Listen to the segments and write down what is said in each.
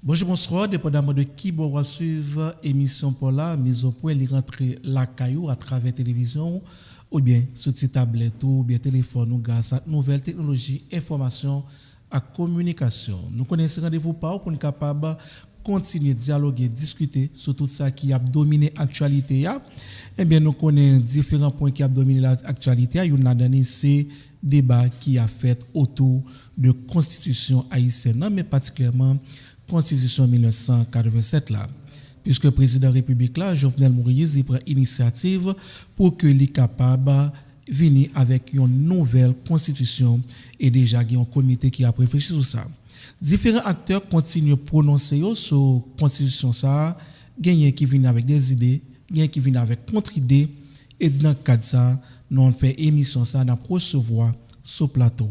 Bonjour, bonsoir. Dépendamment de qui va suivre l'émission pour la mise au point, il rentre la caillou à travers télévision ou bien sur petite tablette ou bien téléphone ou grâce à nouvelles technologies, information et communication. Nous connaissons rendez-vous par pour nous capable continuer de dialoguer, discuter sur tout ça qui a dominé l'actualité. Eh bien, nous connaissons différents points qui ont dominé l'actualité. Il y a une c'est débat qui a fait autour de constitution haïtienne, mais particulièrement Constitution 1987 là, puisque le président de la République là, Jovenel Moïse, il prend initiative pour que les capable venir avec une nouvelle constitution et déjà il y a un comité qui a réfléchi sur ça. Différents acteurs continuent à prononcer sur la constitution ça, gagner qui viennent avec des idées, gagner qui viennent avec contre-idées et dans le cadre de ça, nous on fait émission ça dans recevoir sur plateau.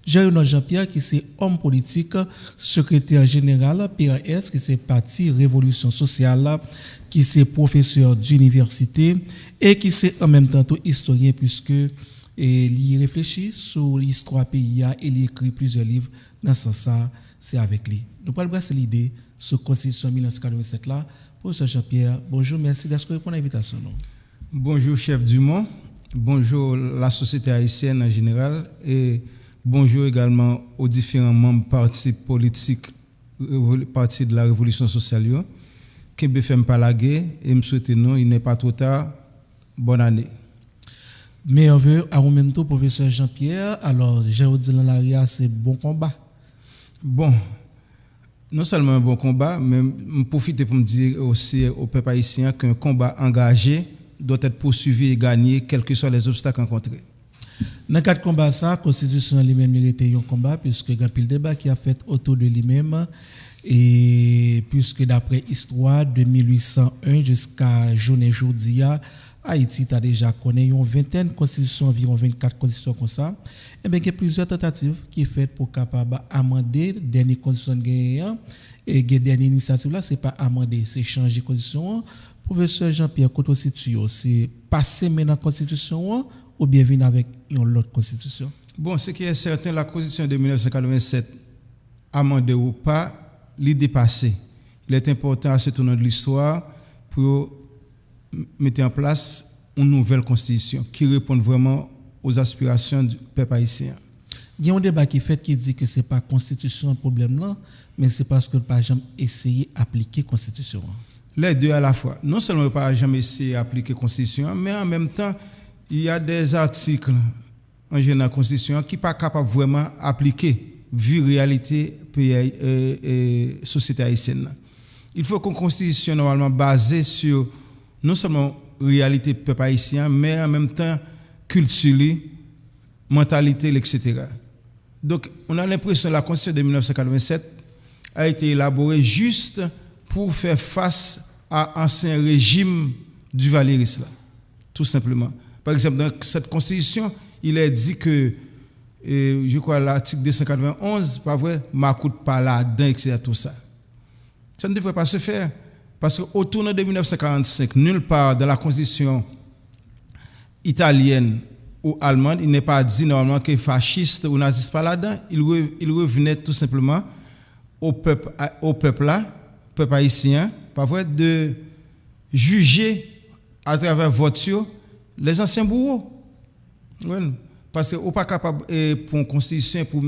Jean-Pierre qui c'est homme politique, secrétaire général PAS qui c'est parti Révolution sociale, qui c'est professeur d'université et qui c'est en même temps tout historien puisque il réfléchit sur l'histoire pays et il écrit plusieurs livres dans ce sens c'est avec lui. Nous parlons de l'idée sur Constitution 1987 là. Professeur Jean-Pierre, bonjour, merci d'être répondre à l'invitation. Bonjour chef Dumont. Bonjour la société haïtienne en général et bonjour également aux différents membres partis politiques partis de la Révolution sociale qui me fait parlaguer et me souhaite non il n'est pas trop tard. Bonne année. Meilleur vœu à vous même tout professeur Jean-Pierre. Alors j'ai dit dans l'aria c'est bon combat. Bon, non seulement un bon combat mais je profite pour me dire aussi au peuple haïtien qu'un combat engagé doit être poursuivi et gagné, quels que soient les obstacles rencontrés. Dans le cadre de combat, la Constitution lui-même méritait un combat, puisque il y a un débat qui a fait autour de lui-même, et puisque d'après l'histoire de 1801 jusqu'à journée aujourd'hui, Haïti a déjà connu une vingtaine de constitutions, environ 24 constitutions comme ça. Et bien, il y a plusieurs tentatives qui sont faites pour capable amender la dernière constitution gagnante. Et la dernière initiative là, c'est pas amender, c'est changer la constitution. Professeur Jean-Pierre, quand c'est passer maintenant la constitution ou bien venir avec une autre constitution? Bon, ce qui est certain, la constitution de 1987, amendée ou pas, l'idée passée. Il est important à ce tournant de l'histoire pour mettre en place une nouvelle constitution qui réponde vraiment aux aspirations du peuple haïtien. Il y a un débat qui dit que ce n'est pas la constitution le problème là, mais c'est parce que le pas jamais essayé d'appliquer la constitution. Les deux à la fois. Non seulement on pas jamais essayé d'appliquer la Constitution, mais en même temps, il y a des articles en général de la Constitution qui ne sont pas capables vraiment d'appliquer, vu la réalité de la société haïtienne. Il faut qu'une Constitution normalement basée sur non seulement la réalité du peuple haïtien, mais en même temps culture, mentalité, etc. Donc, on a l'impression que la Constitution de 1987 a été élaborée juste pour faire face à l'ancien régime du Valéry, tout simplement. Par exemple, dans cette constitution, il est dit que, je crois, l'article 291, pas vrai, m'écoute pas là-dedans, etc. Tout ça. Ça ne devrait pas se faire. Parce qu'au tournant de 1945, nulle part dans la constitution italienne ou allemande, il n'est pas dit normalement que fasciste ou naziste pas là-dedans. Il revenait tout simplement au peuple là, peuple haïtien, pas vrai, de juger à travers vote les anciens bourreaux. Ouais, parce qu'on n'est pas capable pour une constitution pour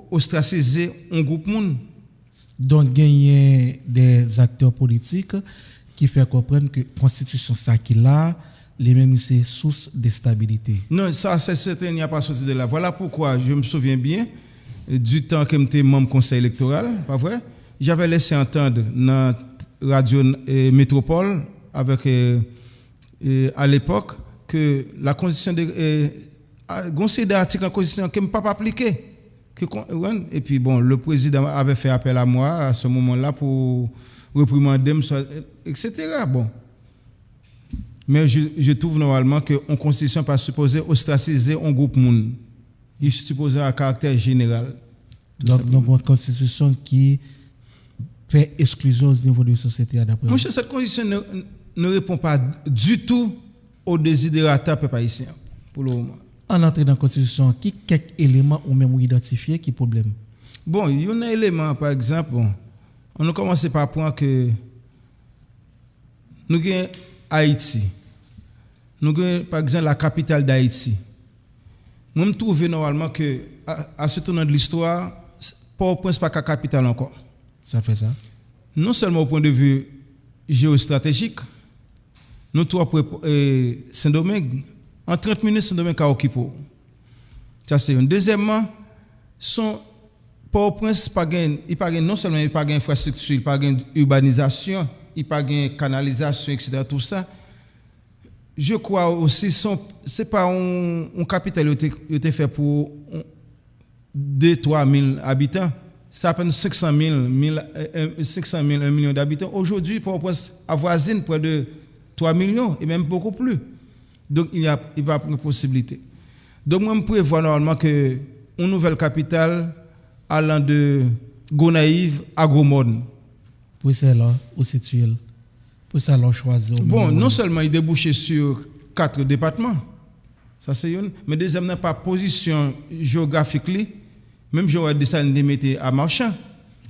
ostraciser un groupe monde. Donc il y a des acteurs politiques qui font comprendre que la constitution ça qui là, les mêmes c'est source de stabilité. Non, ça c'est certain, il n'y a pas sorti de là. Voilà pourquoi je me souviens bien du temps que j'étais membre du conseil électoral, pas vrai? J'avais laissé entendre dans Radio Métropole avec à l'époque que la constitution de conseil d'article de la constitution que pas appliqué. Et puis bon, le président avait fait appel à moi à ce moment-là pour réprimander, etc. Bon. Mais je trouve normalement qu'une constitution n'est pas supposée ostraciser un groupe monde. Il est supposé à caractère général. Donc une constitution qui fait exclusion au niveau de la société d'après. Moi, cette constitution ne répond pas du tout aux désirata peuple haïtien pour le moment. En entrée dans la Constitution, qui quelques éléments ou même identifier qui problème? Bon, il y a un élément, par exemple, on a commencé par point que nous avons Haïti. Nous avons, par exemple, la capitale d'Haïti. Nous trouvons normalement que, à ce tournant de l'histoire, Port-au-Prince n'est pas la capitale encore. Ça fait ça? Non seulement au point de vue géostratégique, nous trouvons pour Saint-Domingue, en 30 minutes, Saint-Domingue a occupé. Ça, c'est un. Deuxièmement, Port-au-Prince, non seulement il n'y a pas d'infrastructure, il n'y a pas d'urbanisation, il n'y a pas de canalisation, etc. Tout ça. Je crois aussi ce n'est pas un capital qui a été fait pour 2-3 000 habitants. Ça à peine 500 000, 1 million d'habitants. Aujourd'hui, Port-au-Prince avoisine près de 3 millions et même beaucoup plus. Donc, il n'y a pas de possibilité. Donc, moi, je prévois normalement que une nouvelle capitale allant de Gonaïve à Gomone. Pour ça, là, où situé? Pour ça, là, choisir. Bon, non seulement il débouche sur 4 départements, ça c'est une, mais deuxièmement, par position géographique, même j'aurais décidé de mettre à Marchand.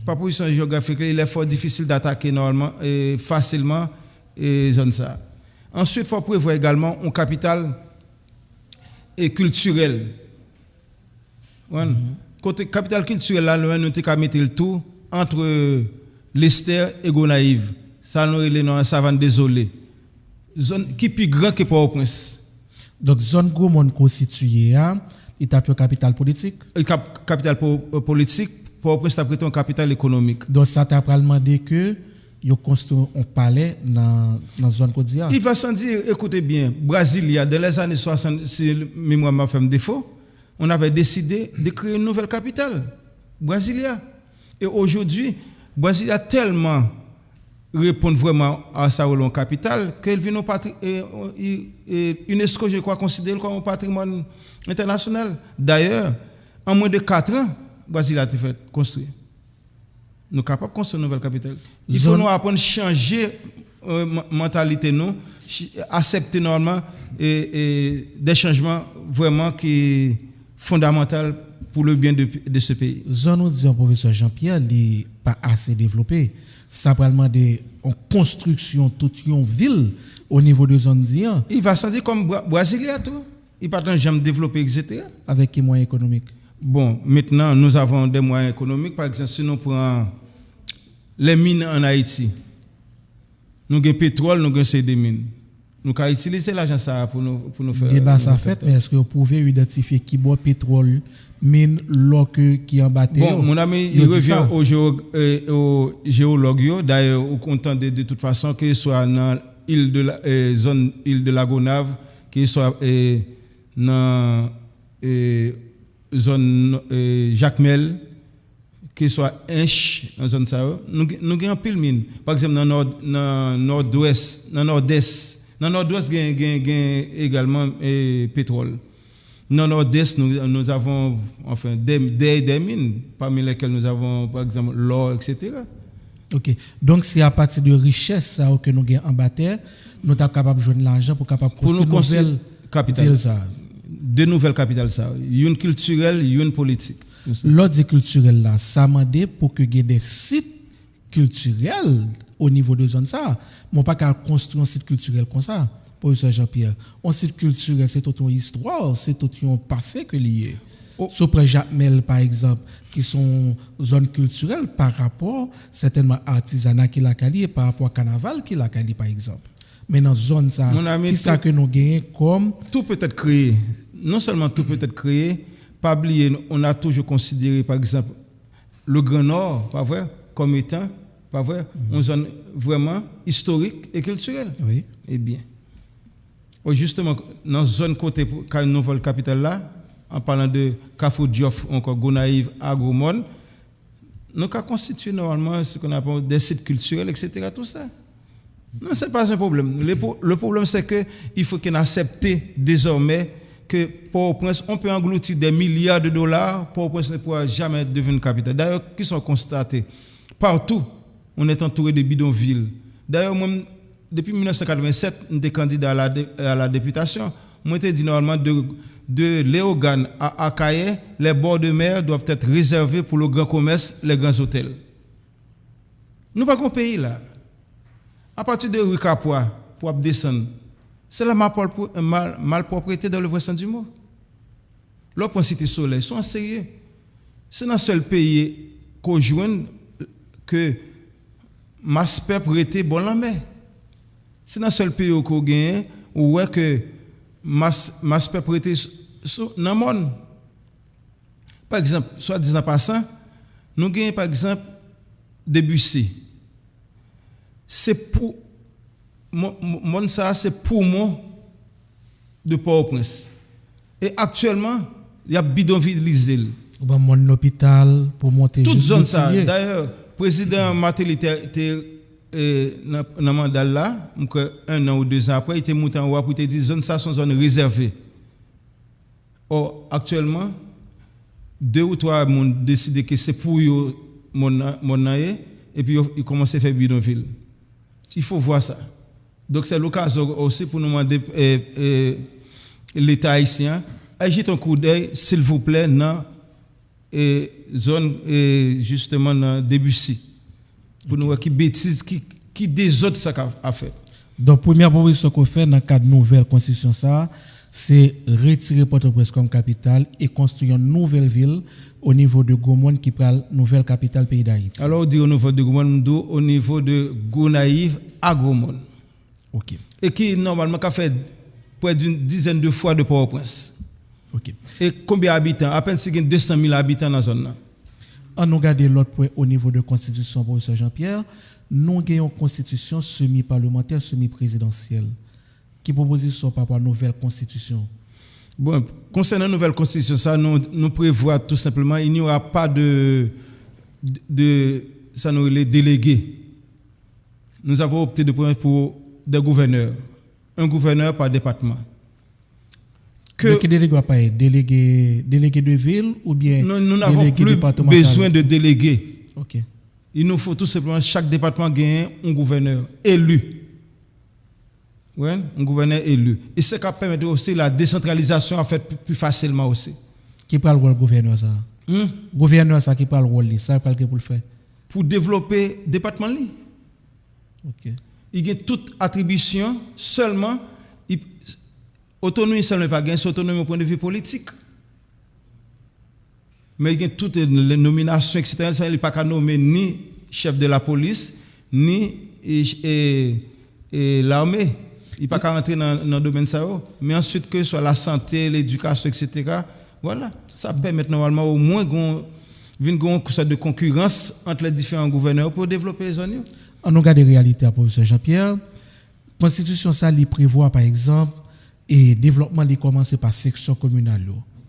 Par position géographique, il est fort difficile d'attaquer normalement et facilement et zone ça. Ensuite, il faut prévoir également une capitale et culturelle. Côté capitale culturelle, là, nous avons mettre le tout entre l'Esther et Gonaïve. Ça nous est dans la savane désolée. Zone qui est plus grande que Port-au-Prince. Donc, zone Gomone constituée, il a une capitale politique? Capitale politique, Port-au-Prince a pris une capitale économique. Donc, ça t'a demandé que il construit un palais dans la zone côtière. Il va sans dire, écoutez bien, Brasilia, dans les années 60, si le mémoire m'a fait défaut, on avait décidé de créer une nouvelle capitale, Brasilia. Et aujourd'hui, Brasilia tellement répond vraiment à sa rôle en capitale qu'elle vient au UNESCO, je crois, considère comme un patrimoine international. D'ailleurs, en moins de 4 ans, Brasilia a été fait construire. Nous sommes capables de construire une nouvelle capitale. Il faut nous apprendre à changer la mentalité, nous, accepter normalement des changements vraiment qui sont fondamentaux pour le bien de ce pays. Zone nous disons, professeur Jean-Pierre, n'est pas assez développé. Ça va demander en construction toute une ville au niveau de zone d'Ian. Il va sentir comme Brasilia, tout. Il ne peut jamais développer, etc. Avec quels moyens économiques? Bon, maintenant, nous avons des moyens économiques. Par exemple, si nous prenons les mines en Haïti, nous avons pétrole, nous avons des mines. Nous avons utilisé l'argent pour nous faire. Débat ça fait, mais est-ce que vous pouvez identifier qui boit pétrole, mine, l'eau qui en battait? Bon, mon ami, il revient au géologue. D'ailleurs, au content de toute façon, qu'il soit dans zone île de la Gonave, qu'il soit dans zone Jacmel, qu'il soit Inch, dans zone ça, nous avons pile mine. Par exemple, dans le nord-ouest, dans le nord-est, il y a également pétrole. Dans le nord-est, nous avons enfin, des mines, parmi lesquelles nous avons, par exemple, l'or, etc. Ok. Donc, c'est à partir de richesse que nous avons en bataille, nous sommes capables de joindre l'argent pour construire une nouvelle capitale. Deux nouvelles capitales, ça. Une culturelle, une politique. L'autre culturel là, ça m'a dit pour que y ait des sites culturels au niveau de zone ça. Mon pas qu'à construire un site culturel comme ça, professeur Jean-Pierre. Un site culturel, c'est toute une histoire, c'est tout un passé que lié. Sopre Jacmel, par exemple, qui sont zones culturelles par rapport certainement à artisanat qui l'a qualifié, par rapport à carnaval qui l'a qualifié, par exemple. Mais dans zone ça, qui ça que nous gagnons comme tout peut être créé. Non seulement tout peut être créé, pas oublier, on a toujours considéré, par exemple, le Grand Nord, pas vrai, comme étant, pas vrai, une zone vraiment historique et culturelle. Oui. Eh bien, justement, dans la zone côté une nouvelle capitale là, en parlant de Kafou Diouf, encore Gonaïve, Agromone, nous avons constitué normalement ce qu'on appelle des sites culturels, etc. Tout ça. Non, ce n'est pas un problème. Le problème, c'est qu'il faut qu'on accepte désormais que Port-au-Prince, on peut engloutir des milliards de dollars, Port-au-Prince ne pourra jamais devenir une capitale. D'ailleurs, qui sont constatés partout, on est entouré de bidonvilles. D'ailleurs, même depuis 1987, j'étais candidat à la députation. Moi, j'ai dit normalement de Léogane à Akaye, les bords de mer doivent être réservés pour le grand commerce, les grands hôtels. Nous pas qu'un pays là. À partir de Rikapoa, pour descendre, c'est la malpropriété dans le vrai sens du mot. L'autre point Cité Soleil, sont sérieux. C'est dans le seul pays qu'on joue que Masper prêté bon la mer. C'est dans le seul pays qu'on gagne où est que Masper prêté dans le monde. Par exemple, soit disant passant, nous gagnons par exemple Debussy. C'est pour mon ça c'est pour moi de Port-au-Prince. Et actuellement, il y a bidonville Lisel. Mon hôpital pour monter toute zone ça. D'ailleurs, président Matéli était dans mandat là, un an ou 2 ans après, il était monté en haut pour te dire zone ça sont zone réservée. Or actuellement, 2 ou 3 ont décidé que c'est pour eux mon et puis ils commencent à faire bidonville. Il faut voir ça. Donc c'est l'occasion aussi pour nous demander l'État haïtien, agite un coup d'œil, s'il vous plaît, dans zone justement dans Debussy. Pour nous voir qui bêtise, qui des autres ça a fait. Donc première proposition qu'on fait dans le cadre de nouvelle constitution ça, c'est retirer Port-au-Prince comme capitale et construire une nouvelle ville au niveau de Gomon qui prend nouvelle capitale pays d'Haïti. Alors on dit au niveau de Gomon, au niveau de Gonaïve à Gomon. OK. Et qui normalement a fait près d'une dizaine de fois de Port-au-Prince. OK. Et combien d'habitants? À peine 200 000 habitants dans la zone là. On regarde l'autre point au niveau de constitution professeur Jean-Pierre, nous avons une constitution semi-parlementaire, semi-présidentielle. Qui proposition par rapport à la nouvelle constitution? Bon, concernant la nouvelle constitution, ça nous prévoit tout simplement, il n'y aura pas de ça nous les délégués. Nous avons opté pour des gouverneurs, un gouverneur par département. Que délégué pas délégué de ville ou bien nous n'avons plus besoin de délégués. OK. Il nous faut tout simplement chaque département gagner un gouverneur élu. Oui, un gouverneur élu. Et ce qui permet aussi la décentralisation à faire plus facilement aussi. Qui parle le rôle gouverneur ça? Gouverneur ça qui parle le rôle ça parle pour le faire. Pour développer le département li. OK. Il y a toute attribution seulement autonomie seulement pas gain, c'est autonomie au point de vue politique. Mais il y a toutes les nominations etc. ça il pas qu'à nommer ni chef de la police ni l'armée. Il n'y a pas qu'à rentrer dans le domaine ça, mais ensuite que ce soit la santé, l'éducation, etc. Voilà, ça permet normalement au moins une sorte de concurrence entre les différents gouverneurs pour développer les zones. On regarde les réalités à professeur Jean-Pierre. La constitution ça lui prévoit par exemple et développement de commencer par section communale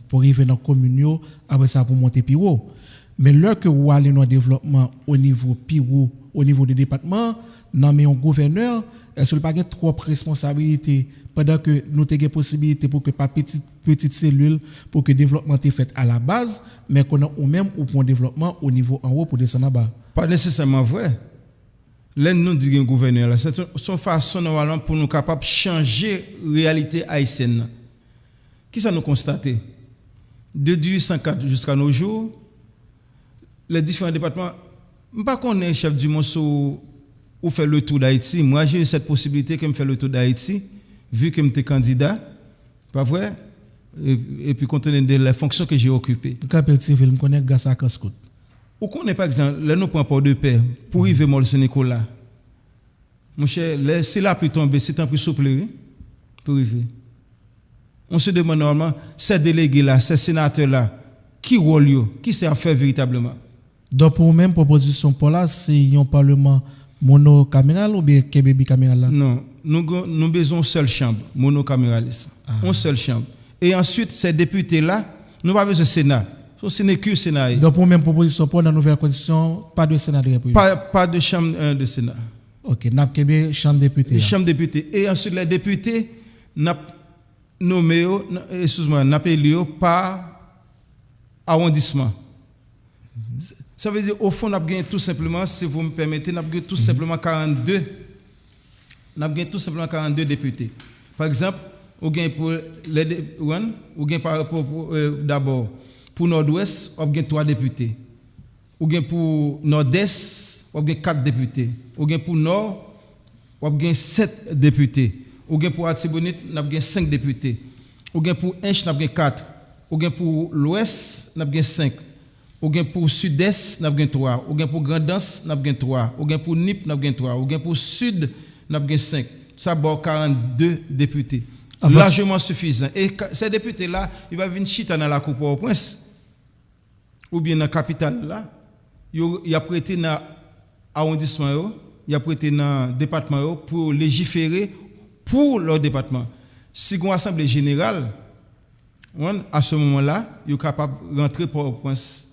pour arriver dans commune après ça pour monter plus haut. Mais lorsque vous allez dans le développement au niveau plus haut, au niveau des départements, nommer un gouverneur, est-ce qu'il n'y a pas trop de responsabilité pendant que nous avons possibilité pour que pas petite cellule pour que le développement soit fait à la base, mais qu'on a ou même ou pour un développement au niveau en haut pour descendre en bas. Pas nécessairement vrai. Là nous dit un gouverneur là, c'est son façon normalement pour nous capable changer réalité haïtienne. Qui ça nous constaté de 1804 jusqu'à nos jours, les différents départements pas qu'on est chef du Monceau ou faire le tour d'Haïti. Moi, j'ai eu cette possibilité que me faire le tour d'Haïti, vu que j'étais candidat, pas vrai, et puis compte tenu des fonctions que j'ai occupées. Capel civil, je connais Gassa Kascout. Ou qu'on est par exemple, là nous prenons port de paix pour arriver à Saint-Nicolas. Mon cher, c'est la pluie tomber, c'est un peu souple pour arriver. On se demande normalement, ces délégués là, ces sénateurs là, qui rôle qui c'est à faire véritablement? Donc pour même proposition pour là, c'est un parlement monocaméral ou bien Québec bicaméral là? Non, nous besoin seule chambre, monocaméralisme. Une seule chambre. Et ensuite, ces députés-là, nous n'avons pas besoin de Sénat. Ce n'est que le Sénat. Donc pour même proposition pour la nouvelle constitution, pas de Sénat de République? Pas de chambre de Sénat. OK, n'a Québec, chambre député. Chambre député. Et ensuite, les députés, n'a nommé, excuse-moi, n'a élu par arrondissement. Ça veut dire, au fond, nous avons tout simplement, si vous me permettez, nous avons tout simplement 42 nous avons tout simplement 42 députés. Par exemple, ou gain pour les ou gain par rapport d'abord pour Nord-Ouest, on gain 3 députés. Ou gain pour Nord-Est, on gain 4 députés. Ou gain pour Nord, on gain 7 députés. Ou gain pour Atibonite, on gain 5 députés. Ou gain pour Inch, on gain 4. Ou gain pour l'Ouest, on gain 5. Ou gain pour Sud-Est, on gain 3. Ou gain pour Grand'Anse, on gain 3. Ou gain pour Nip, on gain 3. Ou gain pour Sud, on gain 5. Ça va 42 députés. Largement suffisant. Et ces députés-là, ils vont venir chita dans la coupe au prince ou bien dans la capitale là. Il a prêté dans l'arrondissement, il a prêté dans le département pour légiférer pour leur département. Si une assemblée générale, à ce moment-là, il est capable de rentrer pour au prince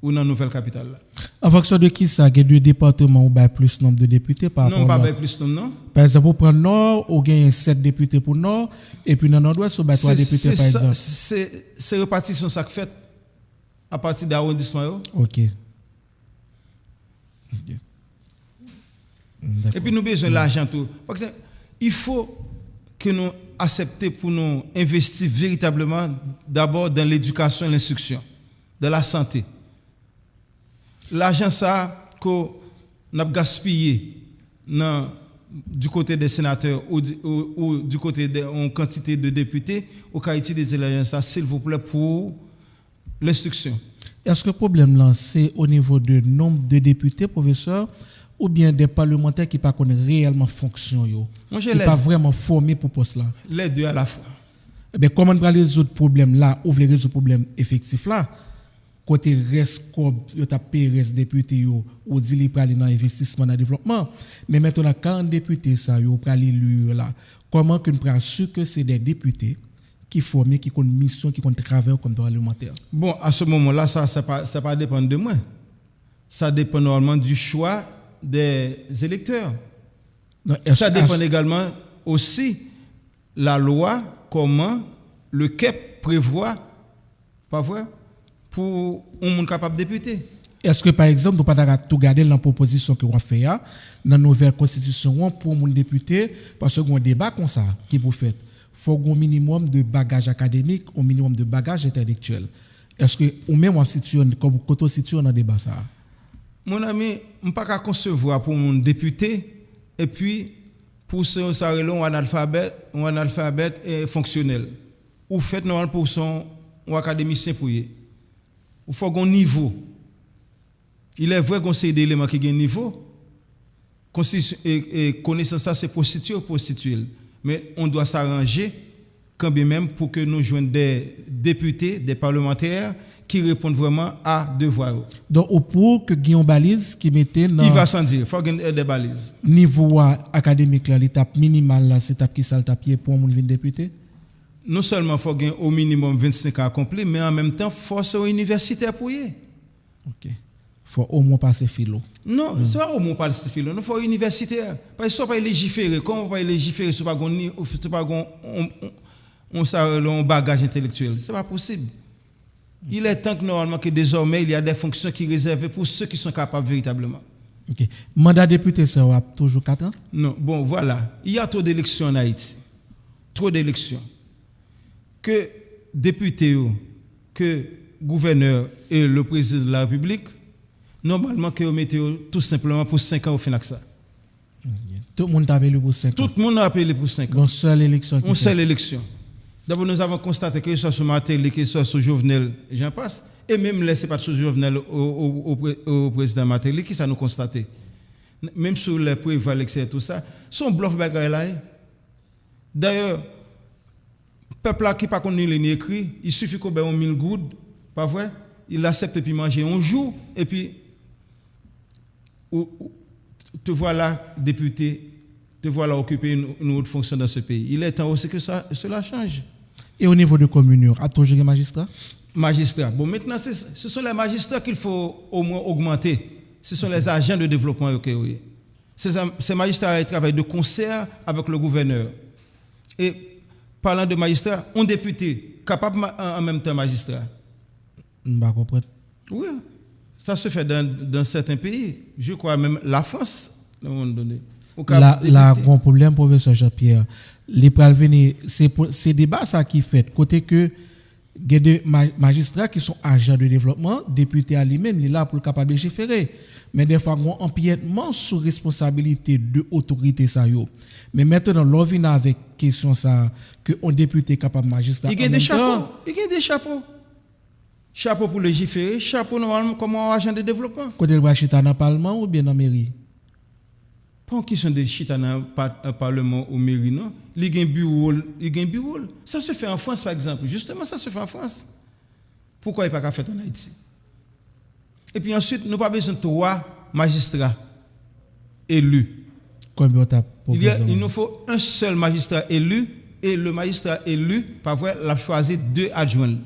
ou dans la nouvelle capitale là. En fonction de qui ça, il y a deux départements où il y a plus nombre de députés par rapport à... Non, pas plus nombre, non. Par exemple, pour le Nord, il y a 7 députés pour le Nord, et puis dans le Nord-Ouest, il y a 3 députés par exemple. C'est répartition ça fait à partir d'arrondissement. Ok. Et puis nous avons besoin de l'argent tout. Parce que il faut que nous acceptions pour nous investir véritablement d'abord dans l'éducation et l'instruction, dans la santé. L'argent ça que nous avons gaspillé du côté des sénateurs ou du côté d'une quantité de députés, ou qu'à utiliser l'argent ça, s'il vous plaît, pour l'instruction. Est-ce que le problème là, c'est au niveau du nombre de députés, professeurs, ou bien des parlementaires qui ne connaissent pas réellement fonction, qui ne sont pas vraiment formés pour poste là? Les deux à la fois. Mais comment on va résoudre le problème là, ou résoudre le problème effectif là? Côté reste comme yo t'a payé reste député yo ou dit li pral dans investissement dans développement, mais maintenant quand député ça yo pral élu là, comment que nous pral sûr que c'est des députés qui formés, qui ont une mission, qui ont travaillé comme parlementaire? Bon, à ce moment-là, ça pas dépend de moi. Ça dépend normalement du choix des électeurs. Non, ça dépend également aussi la loi, comment le CEP prévoit, pas vrai, pour un monde capable de députer. Est-ce que par exemple, nous ne pouvons pas tout garder dans la proposition que vous fait dans la nouvelle constitution pour un député, parce qu'il y a un débat comme ça qui vous fait. Il faut un minimum de bagage académique, un minimum de bagage intellectuel. Est-ce que ou même comme on situe dans le débat ça? Mon ami, je ne peux pas concevoir pour un député et puis pour ce un analphabète fonctionnel. Ou fait normal pour son académicien pour y. Il faut un niveau. Il est vrai qu'on sait des éléments qui ont un niveau. Connaissance ça, c'est prostituer. Mais on doit s'arranger quand bien même pour que nous joignons des députés, des parlementaires qui répondent vraiment à devoir. Donc, pour que Guillaume Balise qui mettait dans... Il va sans dire, il faut qu'il y ait des balises. Niveau académique, l'étape minimale, c'est l'étape qui s'est tapée pour un député? Non seulement il faut gagner au minimum 25 ans accomplis, mais en même temps, il faut être universitaire pour y. Ok. Il faut au moins passer philo. Non, c'est pas au moins passer philo, il faut universitaire. Parce que si on ne peut pas légiférer, comment on ne peut pas légiférer si on n'a pas un bagage intellectuel? Ce n'est pas possible. Il est temps que normalement que désormais, il y a des fonctions qui sont réservées pour ceux qui sont capables véritablement. Ok. Mandat député, ça va toujours 4 ans? Non, bon, voilà. Il y a trop d'élections en Haïti. Trop d'élections. Que députés, que gouverneur et le président de la République, normalement, que vous mettez tout simplement pour 5 ans au final que ça. Tout le monde a appelé pour 5 ans. Tout le monde a appelé pour 5 ans. Une seule élection. Une seule élection. D'abord, nous avons constaté que ce soit sur Martelly, que ce soit sur Jovenel, j'en passe, et même laissez pas sur Jovenel au président Martelly, qui ça nous constaté. Même sur les prévales, etc., tout ça, son bluff bagaille là. D'ailleurs, peuple là qui pas connu les écrit, il suffit qu'on ait 1000 gouttes, pas vrai? Il accepte puis manger un jour, et puis te voilà député, te voilà occuper une autre fonction dans ce pays. Il est temps aussi que cela change. Et au niveau de commune, à toujours des magistrats? Magistrats. Bon, maintenant, ce sont les magistrats qu'il faut au moins augmenter. Ce sont les agents de développement. Oui. Ces magistrats travaillent de concert avec le gouverneur. Et parlant de magistrats, un député capable en même temps magistrat. Je ne comprends pas. Oui, ça se fait dans certains pays. Je crois même la France, à un moment donné. La grand problème, professeur Jean-Pierre, les venir, c'est débat ça qui fait côté que il y a des magistrats qui sont agents de développement, députés à lui-même, il est là pour le capable de légiférer. Mais des fois, il y a un empiètement sous responsabilité de l'autorité. Mais maintenant, l'on vient avec question ça, que un député capable magistrat. Il y a des chapeaux. Il y a des chapeaux. Chapeau pour légiférer, chapeau normalement comme un agent de développement. Côté le chita dans le Parlement ou bien dans la mairie? Pas en question de chita dans le Parlement ou mairie, non. Il y a un bureau. Ça se fait en France, par exemple. Justement, ça se fait en France. Pourquoi il n'y a pas fait en Haïti? Et puis ensuite, nous n'avons pas besoin de 3 magistrats élus. Combien de il nous faut un seul magistrat élu, et le magistrat élu, par vrai, l'a choisi 2 adjoints.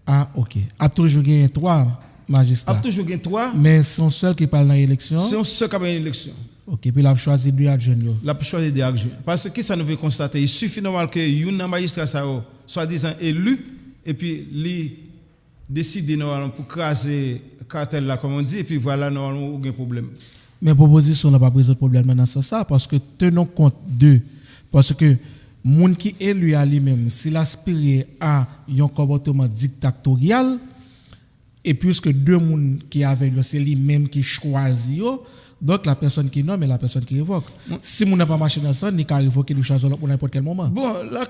Ah, ok. A toujours gagné 3 magistrats. A toujours gagné 3. Mais c'est un seul qui parle dans l'élection. C'est un seul qui parle dans l'élection. Ok, puis il a choisi 2 adjoints. Il a choisi 2 adjoints. Parce que ça nous veut constater, il suffit normalement que un magistrat soit disant élu, et puis il décide normalement pour craser le cartel là, comme on dit, et puis voilà, normalement, il y a un problème. Mais proposition n'a pas pris de problème maintenant, c'est ça, parce que tenons compte de, parce que moun qui est élu à lui-même, s'il aspire à un comportement dictatorial, et puisque 2 moun qui avaient c'est lui-même qui choisit, donc la personne qui nomme et la personne qui révoque. Si moun n'a pas marché dans ça, ni qu'à révoquer du choisir pour n'importe quel moment. Bon, là,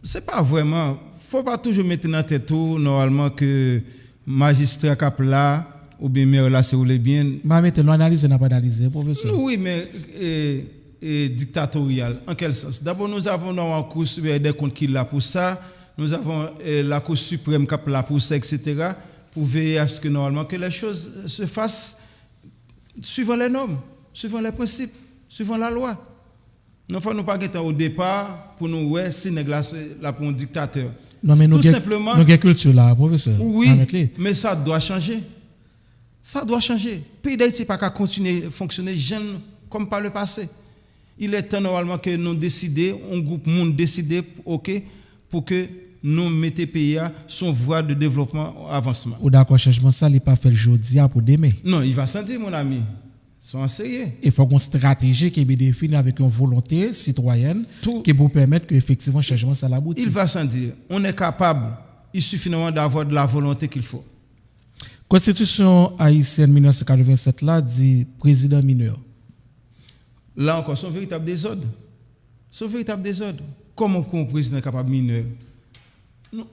c'est pas vraiment, faut pas toujours mettre dans tête tout, normalement, que magistrat cap là, ou bien maire là, c'est ou les bien. Mais maintenant, analyse n'a pas analysé, professeur. Oui, mais dictatorial. En quel sens? D'abord, nous avons dans la Cour des comptes qui est là pour ça. Nous avons la Cour suprême qui est là pour ça, etc. Pour veiller à ce que normalement que les choses se fassent suivant les normes, suivant les principes, suivant la loi. Nous ne faut pas être au départ pour nous ouais, c'est là pour un dictateur. Non, mais tout simplement. Nous avons culture là, professeur. Oui, mais ça doit changer. Ça doit changer. Le pays d'Haïti n'a pas continuer à fonctionner jeune comme par le passé. Il est temps normalement que nous décidions, un groupe monde décide, ok, pour que nous mettions le pays à son voie de développement, avancement. Ou d'accord, changement ça, il n'est pas fait aujourd'hui pour demain. Non, il va sentir, mon ami. Sont sérieux. Il faut une stratégie qui est définie avec une volonté citoyenne qui vous permettre que effectivement changement ça l'aboutit. Il va s'en dire. On est capable. Il suffit d'avoir de la volonté qu'il faut. Constitution haïtienne 1987 là dit président mineur. Là encore, son véritable désordre. Son véritable désordre. Comment un président est capable mineur?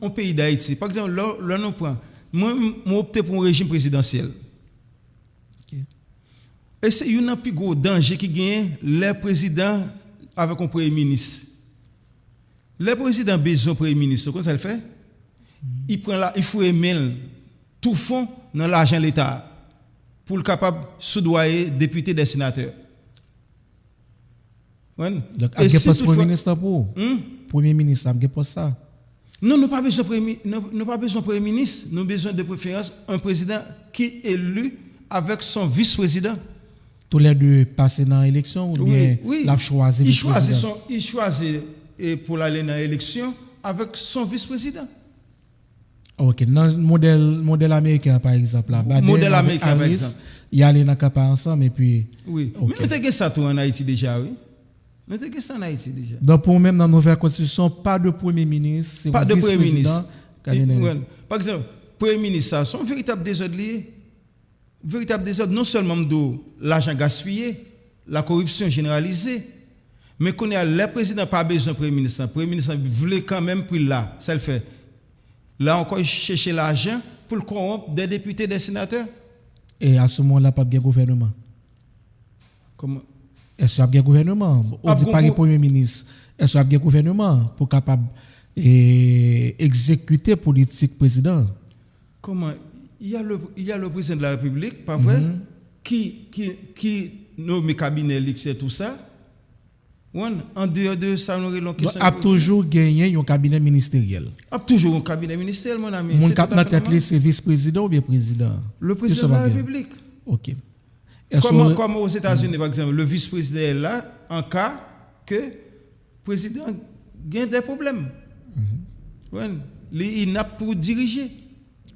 Un pays d'Haïti, par exemple, là nous prend. Moi, opté pour un régime présidentiel. Et c'est un plus gros danger qui gagne les présidents avec un premier ministre. Les présidents besoin d'un premier ministre, comment ça le fait? Il prend là, il faut aimer tout fond dans l'argent de l'État pour le capable de soudoyer députés des sénateurs. Ouais. Donc, il y a pas de premier ministre pour premier ministre, il y a pas ça. Non, nous n'avons pas besoin de premier ministre, nous avons besoin de préférence un président qui est élu avec son vice-président. Tous les deux passer dans l'élection ou bien l'a choisi il choisit pour aller dans l'élection avec son vice-président. OK, dans le modèle américain par exemple là, modèle américain par exemple, il y a les nakapa ensemble et puis oui. Okay. Mais tu as ça tout en Haïti déjà, oui. Mais tu as ça en Haïti déjà. Donc pour même dans la nouvelle constitution, pas de premier ministre, c'est pas de premier ministre. Par exemple, premier ministre ça son véritable désordre lié. Véritable désordre, non seulement de l'argent gaspillé, la corruption généralisée, mais qu'on a le président pas besoin de premier ministre. Le premier ministre voulait quand même pris là, ça le fait. Là encore, il cherche l'argent pour le corrompre des députés, des sénateurs. Et à ce moment-là, pas bien gouvernement. Comment? Est-ce qu'il y a bien gouvernement? On dit pas le premier ministre. Est-ce qu'il y a bien gouvernement pour capable exécuter politique président? Comment? Il y a le président de la République, pas vrai, qui nomme cabinet, tout ça. En dehors de ça, nous avons question. A toujours gagné un cabinet ministériel. A toujours un cabinet ministériel, mon ami. Mon cap dans tête, c'est vice-président ou bien président? Le président de la République. OK. Comme aux États-Unis, par exemple, le vice-président est là en cas que le président gagne des problèmes. Il n'a pas pour diriger.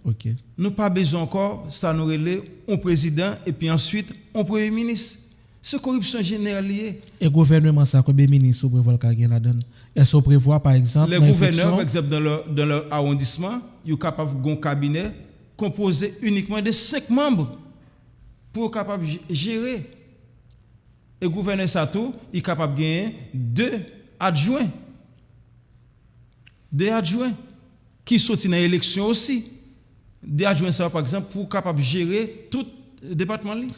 OK. Nous pas besoin encore, ça nous relève un président et puis ensuite un premier ministre. C'est corruption générale. Et le gouvernement, ça, combien de ministres prévoit qu'il y a là-dedans? Est-ce qu'on prévoit, par exemple, les gouverneurs, par exemple, dans leur arrondissement, ils sont capables d'un cabinet composé uniquement de 5 membres pour capable gérer. Et le gouverneur Sato, il est capable de gagner 2 adjoints. 2 adjoints qui sont dans l'élection aussi. 2 adjoints, ça, par exemple, pour capable gérer tout le département. Il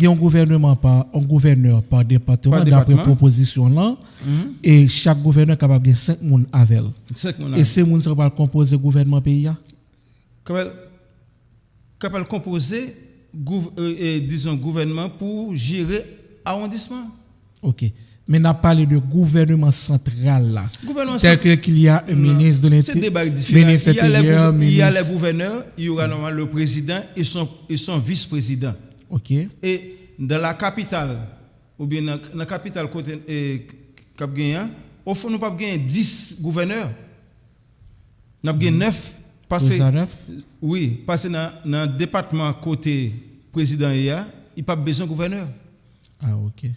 y a un gouverneur par département d'après proposition là. Et chaque gouverneur est capable de 5 personnes avec elle. Et ces personnes sont composer le gouvernement pays. Capable composer disons gouvernement pour gérer arrondissement. OK. Mais n'a parlé de gouvernement central là. Tel qu'il y a un ministre de l'Intérieur, il y a les gouverneurs, il y aura normalement le président et son vice-président. OK. Et dans la capitale ou bien dans la capitale côté Cap Gagnan, au fond nous pas gagner 10 gouverneurs. Nous avons 9 parce oui, parce que dans le département côté président il pas besoin de gouverneur. Ah OK.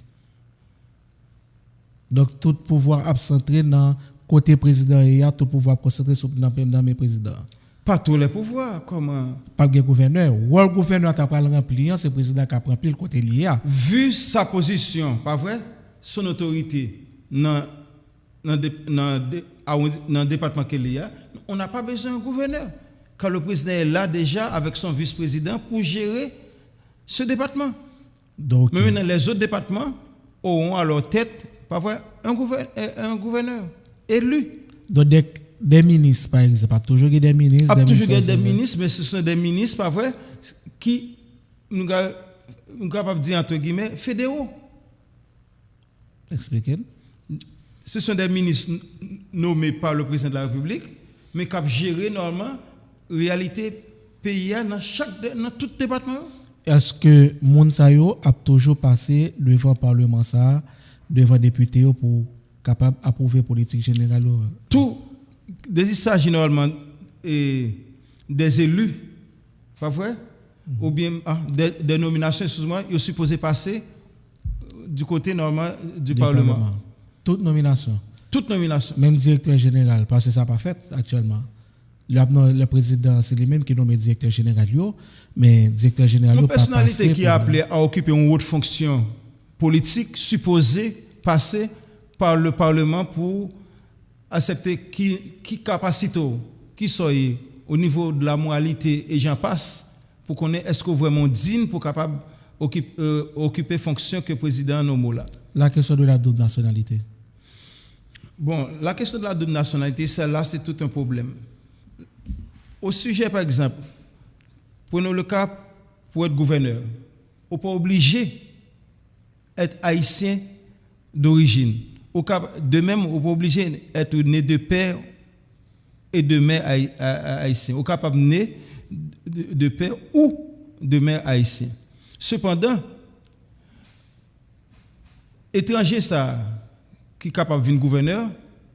Donc tout pouvoir absenté dans côté président et tout pouvoir concentré sur dans mes présidents. Pas tous les pouvoirs, comment? Pas de gouverneur. Ou le gouverneur t'a pas rempli, c'est le président qui a rempli le côté lié. Vu sa position, pas vrai? Son autorité dans le département qu'il y a, on n'a pas besoin d'un gouverneur. Car le président est là déjà avec son vice-président pour gérer ce département. Donc, mais maintenant, les autres départements auront à leur tête, pas vrai, un gouverneur élu. Donc, des ministres, par exemple, pas toujours des ministres. Pas toujours des ministres, mais ce sont des ministres, pas vrai, qui, nous sommes capables de dire, entre guillemets, fédéraux. Expliquez. Ce sont des ministres nommés par le président de la République, mais qui gèrent normalement la réalité pays dans tout département. Est-ce que Mounsayo a toujours passé devant le Parlement, devant les députés pour capable approuver la politique générale? Tout, il s'agit normalement des élus, pas vrai? Ou bien des nominations, excuse-moi, ils sont supposés passer du côté normal du Parlement. Toute nomination. Toute nomination. Même directeur général, parce que ça n'a pas fait actuellement. Le président, c'est lui-même qui nomme directeur général, mais directeur général. Une personnalité qui est appelée à occuper une haute fonction politique supposée passer par le Parlement pour accepter qui capacité, qui soit au niveau de la moralité et j'en passe, pour qu'on ait est-ce que vraiment digne pour capable occuper fonction que le président nomme là. La question de la double nationalité. Bon, la question de la double nationalité, celle-là, c'est tout un problème. Au sujet, par exemple, prenons le cas pour être gouverneur. On n'est pas obligé d'être haïtien d'origine. De même, on n'est pas obligé d'être né de père et de mère haïtien. On est capable de né de père ou de mère haïtien. Cependant, étranger ça qui est capable de devenir gouverneur,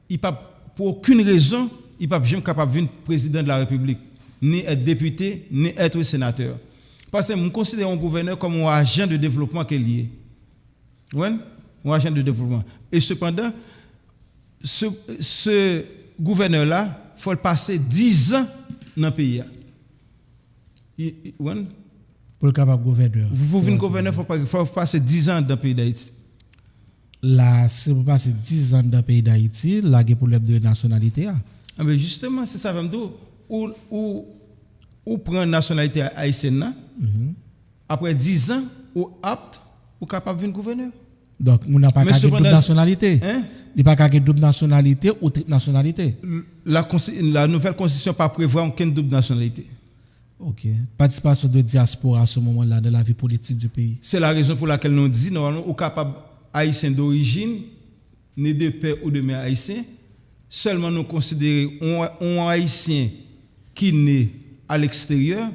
il pas pour aucune raison, il pas jamais capable de devenir président de la République, ni être député, ni être sénateur. Parce que nous considérons un gouverneur comme un agent de développement qui est lié. Ouais? Un agent de développement. Et cependant, ce gouverneur-là, il faut le passer 10 ans dans le pays. Ouais? Pour le capable gouverneur. Vous venez gouverneur, il faut passer 10 ans dans le pays d'Haïti. Là, c'est pour passer 10 ans dans le pays d'Haïti, là, il y a problème de nationalité. Ah ben justement, c'est ça même d'où ou prend la nationalité haïtienne, après 10 ans, ou apte pour capable de devenir gouverneur. Donc, on n'a pas qu'à double nationalité. Il n'y a pas qu'à double nationalité ou triple nationalité. La nouvelle constitution n'a pas prévoit aucune double nationalité. OK. Participation de diaspora à ce moment-là dans la vie politique du pays. C'est la raison pour laquelle nous disons, normalement, ou capable haïtien d'origine, né de père ou de mère haïtien, seulement nous considérons un haïtien qui naît à l'extérieur,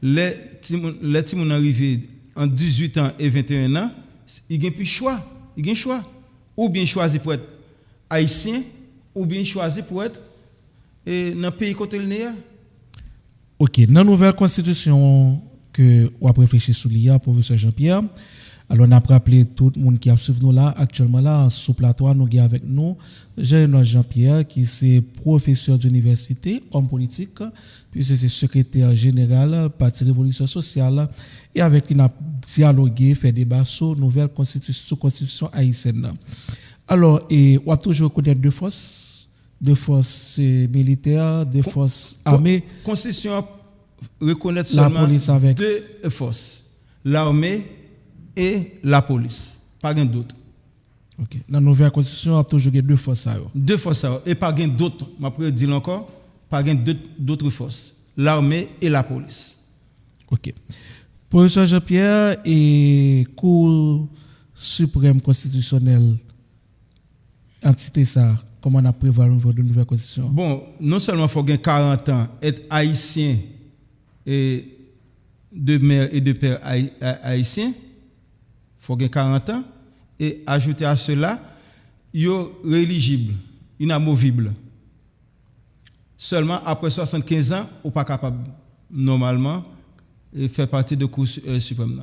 les timons arrivés en 18 ans et 21 ans, il n'y a plus choix. Il y a un choix. Ou bien choisir pour être haïtien, ou bien choisir pour être dans le pays côté le néa. OK. Dans la nouvelle constitution que vous avez réfléchi sur l'IA, professeur Jean-Pierre, Alors, on a rappelé tout le monde qui a suivi nous là. Actuellement, là, sous plateau, nous avons avec nous Jean-Pierre, qui est professeur d'université, homme politique, puis c'est secrétaire général, Parti Révolution Sociale, et avec qui nous avons dialogué, fait débat sur nouvelle constitution haïtienne. Alors, on a toujours connaître deux forces militaires, deux forces armées. Constitution reconnaît seulement deux forces, l'armée et la police, pas gain d'autres. OK. Dans la nouvelle constitution, on a toujours deux forces. Deux forces, et pas gain d'autres. Je dire encore, pas gain d'autres forces, l'armée et la police. OK. Professeur Jean-Pierre et Cour suprême constitutionnelle, entité ça, comment on a prévu au niveau de nouvelle constitution? Bon, non seulement il faut gagner 40 ans, être haïtien et de mère et de père haïtien, il faut gagner 40 ans, et ajouter à cela, il est éligible, inamovible. Seulement après 75 ans, on n'est pas capable, normalement, de faire partie de la Cour suprême.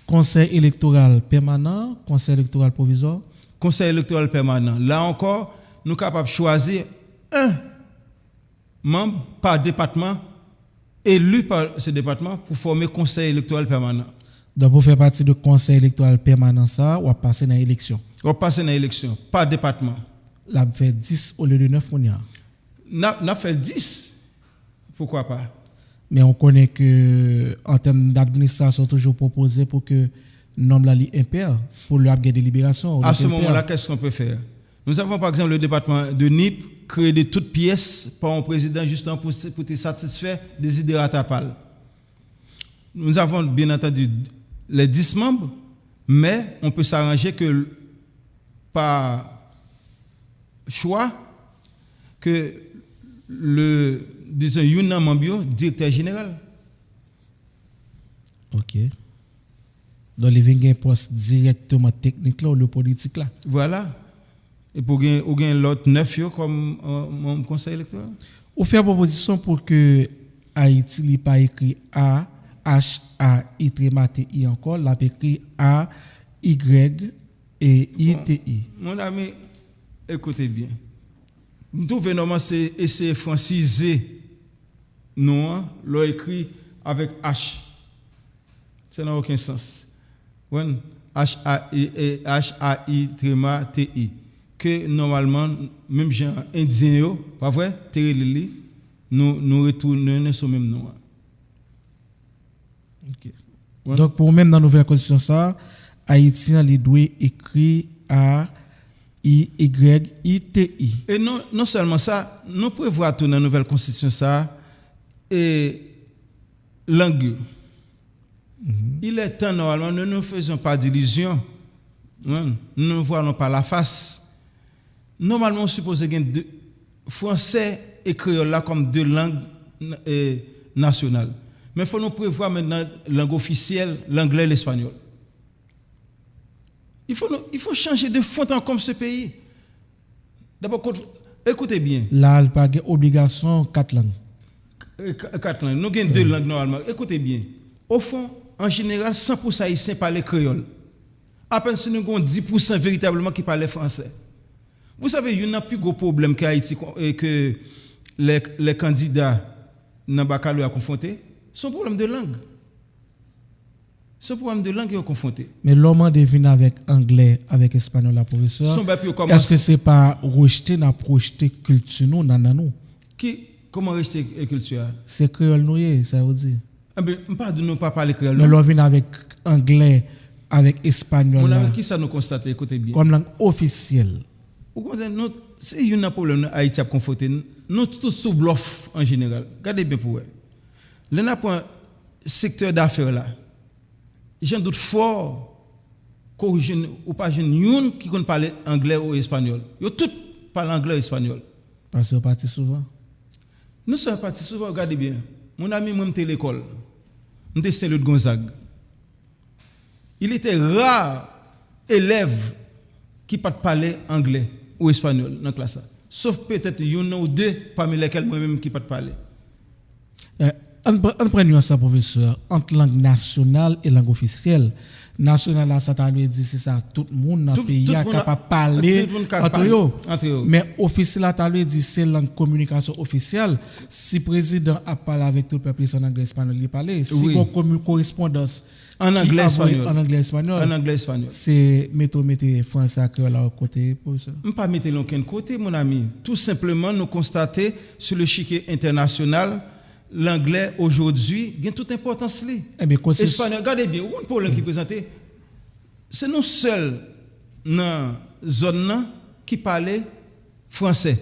Conseil électoral permanent, conseil électoral provisoire? Conseil électoral permanent. Là encore, nous sommes capables de choisir un membre par département, élu par ce département, pour former conseil électoral permanent. Donc, pour faire partie du conseil électoral permanent, ça, on va passer dans l'élection. On va passer dans l'élection, par département. Là, on fait 10 au lieu de 9, on y a. On a fait 10. Pourquoi pas? Mais on connaît que, en termes d'administration, toujours proposé pour que nombre là impair, pour le avoir des délibérations. À ce moment-là, qu'est-ce qu'on peut faire? Nous avons par exemple le département de NIP créé de toutes pièces par un président justement pour te satisfaire des idées ratapales. Nous avons bien entendu les 10 membres, mais on peut s'arranger que par choix que disons, un membre directeur général. OK. Donc, il y a un poste directement technique là ou le politique là. Voilà. Et pour gagner l'autre 9 comme mon conseil électoral. Ou faire proposition pour que Haïti n'ait pas écrit A, H, A, I, T, I encore, l'a écrit A, Y et I, T, I. Mon ami, écoutez bien. Nous devons normalement essayer de franciser nous, l'ont écrit avec H. Ça n'a aucun sens. H-A-I, T-I. Que normalement, même gens indiens, pas vrai, nous retournons sur le même nom. Okay. Ouais. Donc, pour même dans la nouvelle constitution, ça, Haïtien, il doit écrire A, I, Y, I, T, I. Et non seulement ça, nous prévoyons tout dans la nouvelle constitution, ça, et langue. Il est temps, normalement, nous ne faisons pas d'illusion. Nous ne voyons pas la face. Normalement, on suppose qu'il y a français et créole là comme deux langues nationales. Mais il faut nous prévoir maintenant la langue officielle, l'anglais et l'espagnol. Il faut changer de fond en comme ce pays. D'abord, écoutez bien. Là, il n'y a pas d'obligation 4 langues. 4 langues. Nous avons 2 langues normalement. Écoutez bien. Au fond, en général, 100% haïtiens parlent créole. À peine si nous avons 10% véritablement qui parlent français. Vous savez, il y a un plus gros problème qu'Haïti et que les candidats dans le baccalauréat confrontés. C'est un problème de langue. C'est un problème de langue qui est confronté. Mais l'homme devine avec anglais, avec espagnol, la professeur. Est-ce que ce n'est pas rejeter, n'a projeté culture nous, nous? Comment rejeter la culture? C'est créole nous, ça veut dire. Nous pas parler créole. Mais l'on vient avec anglais, avec espagnol. Qui ça nous constate? Écoutez bien. Comme langue officielle. C'est un problème Haïti a confronté. Nous tous sous bluff en général. Regardez bien pour eux. Là, pour un secteur d'affaires là, j'en doute fort ou pas jeune qui connaît parler anglais ou espagnol. Ils tous parlent anglais ou espagnol. Parce que vous partez souvent. Nous sommes partis souvent, regardez bien. Mon ami, moi, j'étais à l'école. J'étais Saint-Louis de Gonzague. Il était rare élève qui ne parlait anglais ou espagnol dans la classe. Sauf peut-être une ou deux parmi lesquels moi-même qui ne parle. on prend nuance ça, professeur, entre langue nationale et langue officielle. National là, ça t'a dit c'est ça, tout le monde dans le pays est capable de parler entre eux. Mais officiel là, t'as dit c'est langue communication officielle. Si le président a parlé avec tout le peuple en anglais espagnol, il parle. Si on correspondance en anglais espagnol. En anglais espagnol. C'est mettre français à créole à côté pour ça. On pas mettre l'aucun côté mon ami. Tout simplement nous constater sur le chiquier international l'anglais aujourd'hui a toute importance li. Espagnol, regardez bien, un problème qui présenté, c'est nous seuls dans zone qui parlent français.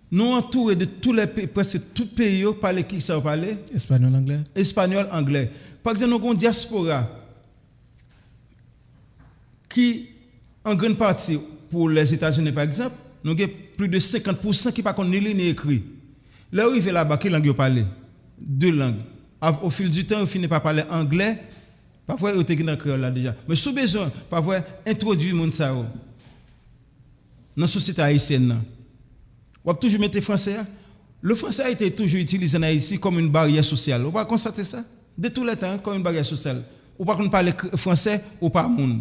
Nous entourés de tous les pays, presque tout pays parlent qui ça parler espagnol anglais. Espagnol anglais. Par exemple, nous avons une diaspora qui en grande partie pour les États-Unis par exemple, nous avons plus de 50% qui pas connaît ni écrit. Là où il fait là-bas, quelle langue il parle? Deux langues. Au fil du temps, il finit par parler anglais. Parfois, il est dans créole là déjà. Mais sous besoin, parfois, introduire le monde ça dans la société haïtienne. On va toujours mettre français. Le français a été toujours utilisé en Haïti comme une barrière sociale. On va constater ça. De tout le temps, comme une barrière sociale. On va parler français ou pas monde.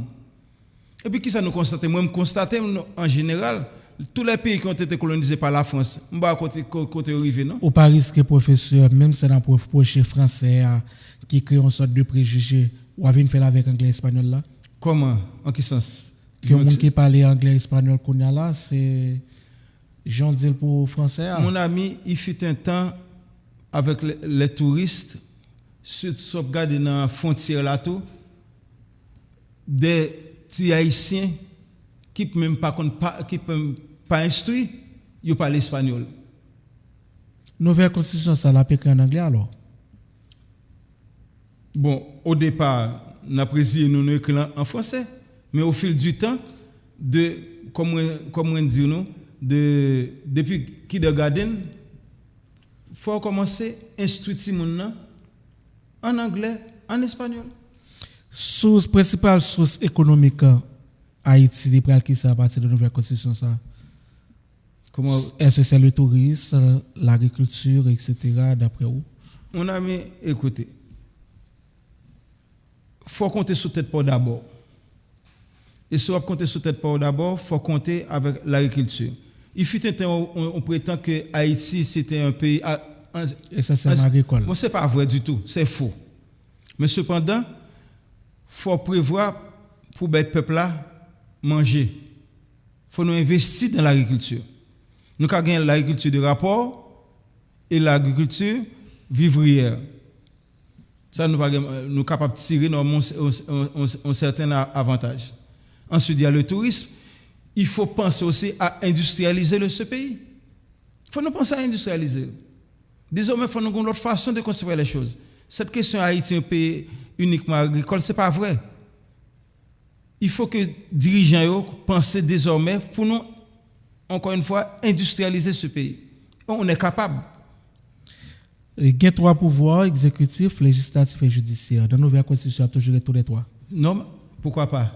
Et puis, qui ça nous constate? Moi, je constate en général. Tous les pays qui ont été colonisés par la France, on va côté arrivé, non? Au Paris, que professeur, même si c'est un proche français qui crée une sorte de préjugé, ou avez fait avec anglais espagnol là? Comment? En quel sens? Que le monde qui parle anglais espagnol qu'on a là, c'est Jean dit pour français. Mon ami, il fut un temps avec les touristes, sauvegarder dans la frontière là tout, des petits haïtiens qui même pas instruit, ils parlent espagnol. Nouvelle constitution, ça l'a écrit en anglais alors? Bon, au départ, nous écrit en français, mais au fil du temps, comme on dit, depuis kindergarten, il faut commencer à instruire les gens en anglais, en espagnol. Principale source économique Haïti, qui ça à partir de la nouvelle constitution ça? Est-ce que c'est le tourisme, l'agriculture, etc. d'après vous? Mon ami, écoutez, il faut compter sur tête port d'abord. Et si on compter sur tête port d'abord, il faut compter avec l'agriculture. Il fut un temps où on prétend que Haïti c'était un pays agricole. Bon, c'est pas vrai du tout, c'est faux. Mais cependant, il faut prévoir pour les peuples là manger. Il faut nous investir dans l'agriculture. Nous avons gagné l'agriculture de rapport et l'agriculture vivrière. Ça, nous sommes capables de tirer un certain avantage. Ensuite, il y a le tourisme. Il faut penser aussi à industrialiser ce pays. Il faut nous penser à industrialiser. Désormais, il faut nous avoir une autre façon de construire les choses. Cette question Haïti, un pays uniquement agricole, ce n'est pas vrai. Il faut que les dirigeants pensent désormais pour nous, encore une fois, industrialiser ce pays. On est capable. Il y a trois pouvoirs, exécutif, législatif et judiciaire. Dans la nouvelle constitution, il y a toujours tous les trois. Non, pourquoi pas?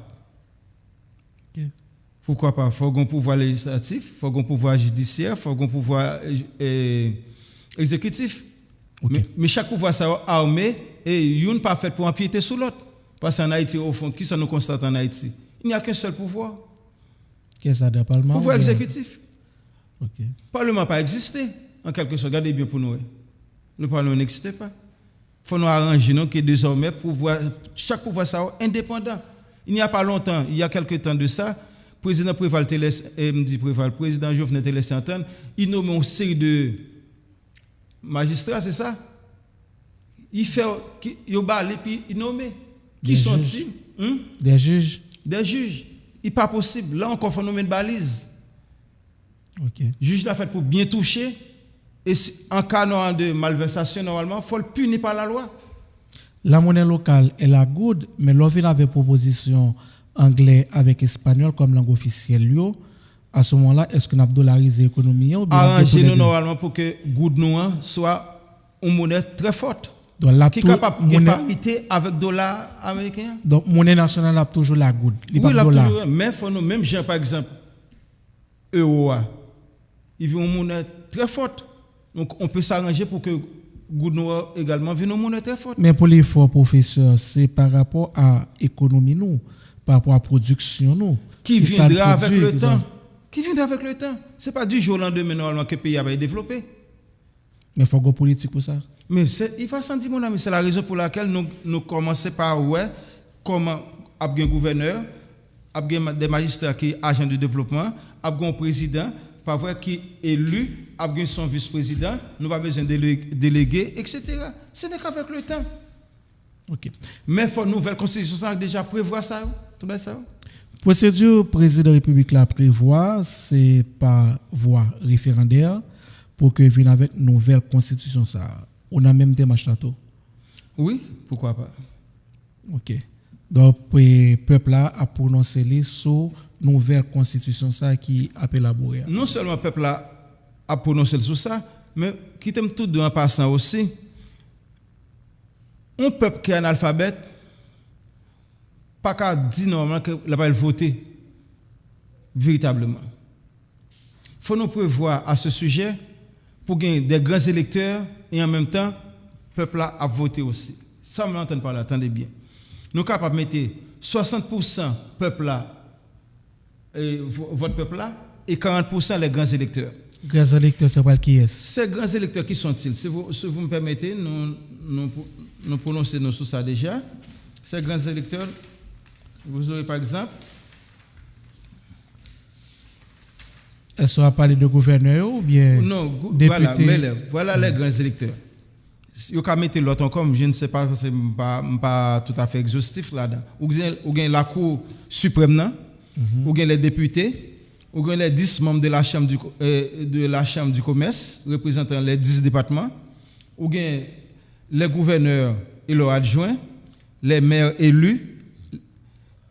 Okay. Pourquoi pas? Il faut un pouvoir législatif, il faut un pouvoir judiciaire, il faut un pouvoir exécutif. Okay. Mais chaque pouvoir ça armé et il n'est pas fait pour empiéter sur l'autre. Parce qu'en Haïti, au fond, qui ça nous constate en Haïti? Il n'y a qu'un seul pouvoir. Qu'est-ce que ça, le Parlement? Pouvoir exécutif. Okay. Le Parlement n'a pas existé, en quelque sorte. Regardez bien pour nous. Le Parlement n'existait pas. Il faut nous arranger que désormais, chaque pouvoir ça indépendant. Il n'y a pas longtemps, il y a quelques temps de ça, le président Préval, le président Jovenel te laissé entendre, il nomme une série de magistrats, c'est ça? Il fait, il balé puis il nomme. Qui sont-ils? Des juges. Des juges. Il n'est pas possible. Là encore, il faut nommer une balise. Okay. Juge l'a fait pour bien toucher. Et en cas de malversation, normalement, il faut le punir par la loi. La monnaie locale est la good, mais l'OVIL avait proposition anglais avec espagnol comme langue officielle. À ce moment-là, est-ce qu'on a dollarisé l'économie ou bien arrangez-nous normalement pour que good soit une monnaie très forte. Donc, là, qui est capable de parité avec dollar américain. Donc, monnaie nationale a toujours la good. Oui, la toujours. Mais faut nous, même gens, par exemple, euro, il veut une monnaie très forte. Donc, on peut s'arranger pour que goût noir également vient monétaire fort. Mais pour l'effort, professeur, c'est par rapport à l'économie, nous, par rapport à la production, nous. Qui viendra avec le temps. Qui viendra avec le temps. Ce n'est pas du jour au lendemain, normalement, que le pays va développer. Mais il faut une politique pour ça. Mais il faut sentir, mon ami, c'est la raison pour laquelle nous commençons par comment un gouverneur, des magistrats qui sont agents de développement, un président, qui est élu, son vice-président, nous n'avons pas besoin de délégués, etc. Ce n'est qu'avec le temps. Ok. Mais il faut une nouvelle constitution ça déjà prévoir ça. Tout ça. Procédure président de la République la prévoit, c'est par voie référendaire pour que vienne avec nouvelle constitution ça. On a même démarche là tout. Oui, pourquoi pas. Ok. Donc le peuple là a prononcé les sur nouvelle constitution ça qui a élaboré. Non seulement le peuple là a prononcé sur ça, mais qui t'aime tout en passant aussi. Un peuple qui est analphabète pas qu'à dire normalement que la va voter véritablement. Il faut nous prévoir à ce sujet pour gagner des grands électeurs et en même temps le peuple a voté aussi. Ça me l'entend pas là, attendez bien. Nous sommes capables de mettre 60% peuple là votre peuple là et 40% les grands électeurs. Grands électeurs, c'est pas qui est? Ces grands électeurs qui sont-ils? Si vous me permettez, nous prononçons sur ça déjà. Ces grands électeurs, vous aurez par exemple. Est-ce qu'on va parler de gouverneur ou bien non, député? Voilà les grands électeurs. Si vous mettez l'autre comme je ne sais pas, c'est pas tout à fait exhaustif là-dedans. Ou bien la Cour suprême, ou bien les députés, ou bien les 10 membres de la Chambre du commerce représentant les 10 départements, ou bien les gouverneurs et leurs adjoints, les maires élus,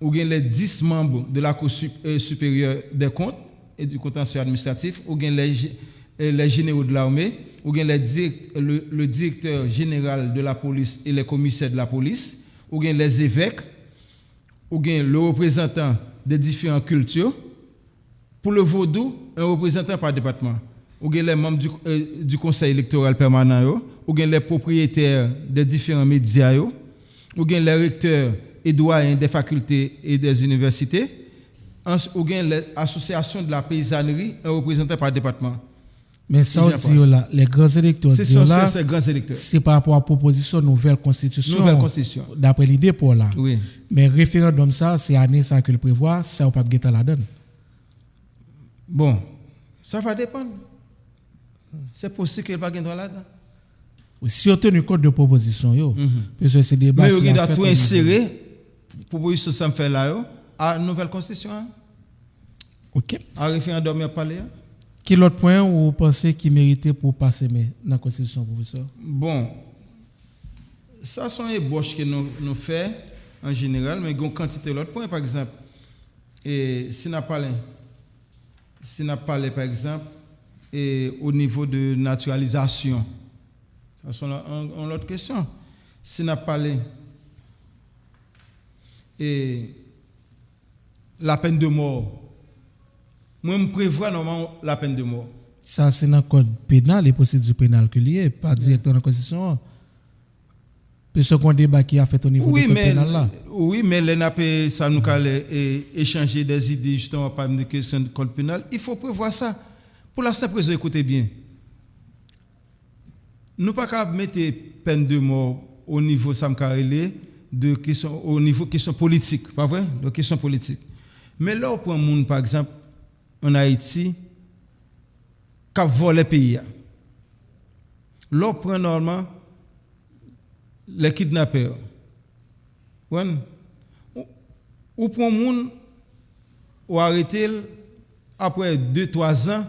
ou bien les 10 membres de la Cour supérieure des comptes et du contentieux administratif, ou bien les généraux de l'armée, ou bien le directeur général de la police et les commissaires de la police, ou bien les évêques, ou bien le représentant des différentes cultures. Pour le vaudou, un représentant par département, ou bien les membres du conseil électoral permanent, ou bien les propriétaires des différents médias, ou bien les recteurs et doyens des facultés et des universités, ou bien l'association de la paysannerie, un représentant par département. Mais ça, on dit là, les grands électeurs, c'est grands électeurs. C'est par rapport à la proposition nouvelle constitution. Nouvelle constitution. D'après l'idée pour là. Oui. Mais référendum ça, c'est année ça que le prévoit, ça on pas guetter la donne. Bon, ça va dépendre. C'est possible qu'il n'y ait pas de droit là-dedans. Si on tient compte de proposition, parce que c'est des débats. Mais il doit tout insérer, proposition ça me fait là, à la nouvelle constitution. Ok. À référendum, il y a parlé. Quel autre point où vous pensez qu'il méritait pour passer dans la constitution, professeur? Bon, ça sont les ébauches que nous faisons en général, mais il y a une quantité d'autres points, par exemple. Et si nous parlons, par exemple, et au niveau de naturalisation, ça sont une autre question. Si nous parlons et la peine de mort, moi, je prévois normalement la peine de mort. Ça, c'est dans le code pénal, les procédures pénales que liées, pas directement dans la Constitution. C'est ce qu'on débat qui a fait au niveau du code pénal là. Oui, mais l'ENAP, ça nous a échanger des idées justement par une question de code pénal. Il faut prévoir ça. Pour la simple raison, écoutez bien. Nous ne pouvons pas mettre peine de mort au niveau de question, au niveau question politique, pas vrai? De question politique. Mais là, on prend un monde, par exemple, en Haïti, qui a volé le pays. Là, on prend normalement les kidnappeurs. Ou prend un monde, ou arrêter après 2-3 ans,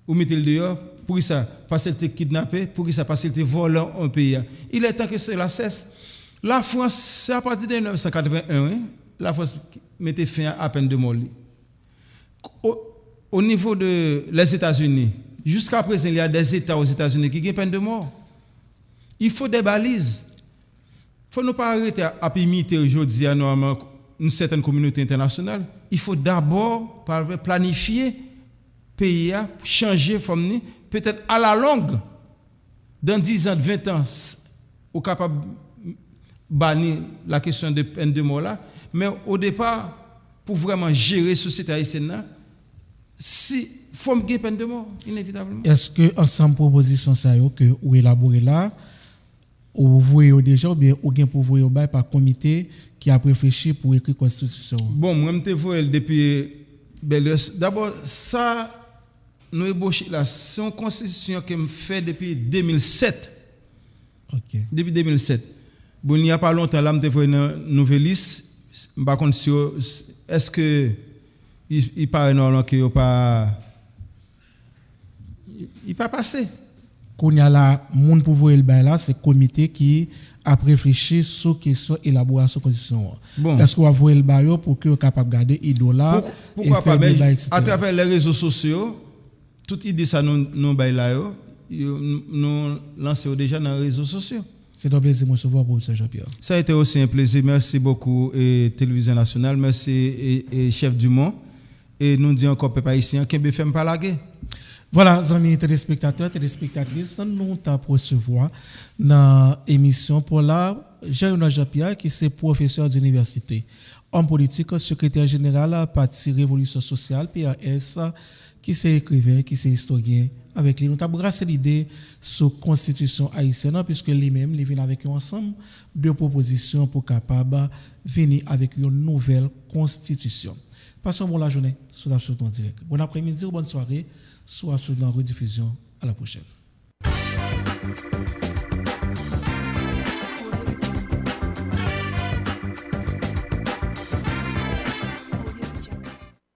ou mettez le dehors, pour ça, parce qu'il était kidnappé, pour ça, parce qu'il était volé un pays. Il est temps que cela cesse. La France, c'est à partir de 1981, la France mettait fin à peine de mort. Au niveau des États-Unis, jusqu'à présent, il y a des États aux États-Unis qui ont peine de mort. Il faut des balises. Il ne faut pas arrêter à imiter aujourd'hui une certaine communauté internationale. Il faut d'abord planifier pays, changer forme, peut-être à la longue, dans 10 ans, 20 ans, on est capable de bannir la question de peine de mort là. Mais au départ, pour vraiment gérer la société haïtienne, si faut me peine de mort, inévitablement. Est-ce que ensemble proposition ça yo que ou élaborer là ou voyez déjà ou bien ou bien pour voyer par comité qui a réfléchi pour écrire constitution? Bon, moi je vois depuis d'abord ça nous ébauché là, c'est une constitution que me fait depuis 2007. OK. Depuis 2007. Bon, il n'y a pas longtemps là me vois une nouvelle liste. Par contre, est-ce que il paraît normalement que il pas passé. Qu'on y a là monde pour voir le bail là, c'est comité qui a réfléchi sur question élaboration constitution. Bon. Est-ce qu'on va voir le bail pour que capable garder idola et faire des bails etc. À travers les réseaux sociaux, toute idée ça nous bail là nous lancer déjà dans les réseaux sociaux. C'est un plaisir de vous recevoir, professeur Jean-Pierre. Ça a été aussi un plaisir. Merci beaucoup et Télévision Nationale, merci et chef Dumont. Et nous disons encore peuple haïtien qui ne fait pas la guerre. Voilà, amis téléspectateurs, téléspectatrices, nous t'avons recevoir dans l'émission pour la Jean-Pierre qui est professeur d'université, homme politique, secrétaire général parti Révolution sociale PAS, qui est écrivain, qui est historien. Avec lui, nous avons brassé l'idée sur la constitution haïtienne, puisque lui-même, il vient avec nous ensemble deux propositions pour capable venir avec une nouvelle constitution. Passons bon la journée sur la chose en direct. Bon après-midi ou bonne soirée, soit sur la rediffusion. À la prochaine.